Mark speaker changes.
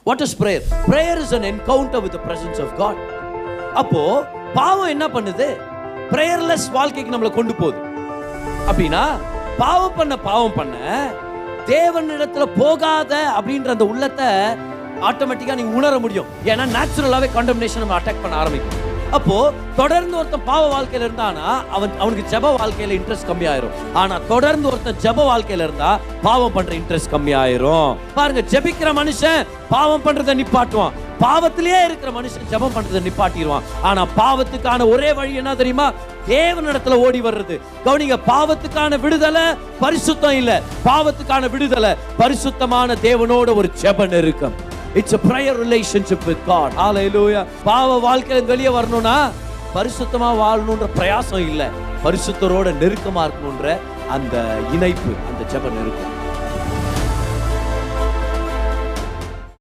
Speaker 1: What is prayer? Prayer is an encounter with the presence of God. அப்போ பாவம் என்ன பண்ணுது? பிரேயர்லெஸ் வாழ்க்கைக்கு நம்மளை கொண்டு போகுது. அப்படின்னா பாவம் பண்ண தேவனிடத்துல போகாத அப்படின்ற அந்த உள்ளத்தை ஆட்டோமேட்டிக்கா நீங்க உணர முடியும். ஏன்னா நேச்சுரலாவே கண்டம்னேஷன் நம்ம அட்டாக் பண்ண ஆரம்பிக்கும். அப்போ தொடர்ந்து ஒருத்தன் பாவ வாழ்க்கையில இருந்தானா அவனுக்கு ஜெப வாழ்க்கையில இன்ட்ரெஸ்ட் கம்மியாயிரும். ஆனா தொடர்ந்து ஒருத்தன் ஜெப வாழ்க்கையில இருந்தா பாவம் பண்ற இன்ட்ரெஸ்ட் கம்மியாயிரும். பாருங்க, ஜெபிக்கிற மனுஷன் பாவம் பண்றதை நிப்பாட்டுவான். பாவத்திலேயே இருக்கிற மனுஷன் ஜெபம் பண்றதை நிப்பாட்டிடுவான். ஆனா பாவத்துக்கான ஒரே வழி என்ன தெரியுமா? தேவனிடத்துல ஓடி வர்றது. கவனிங்க, பாவத்துக்கான விடுதலை பரிசுத்தம் இல்ல, பாவத்துக்கான விடுதலை பரிசுத்தமான தேவனோட ஒரு ஜெப நெருக்கம். It's a prayer relationship with God. Hallelujah. பாவ வாழ்க்கையில வெளியே வரணும்னா பரிசுத்தமா வாழணும்ன்ற பிரயாசம் இல்ல, பரிசுத்தரோட நெருக்கமா இருக்கணும்ன்ற அந்த இணைப்பு, அந்த ஜெப நெருக்கம்.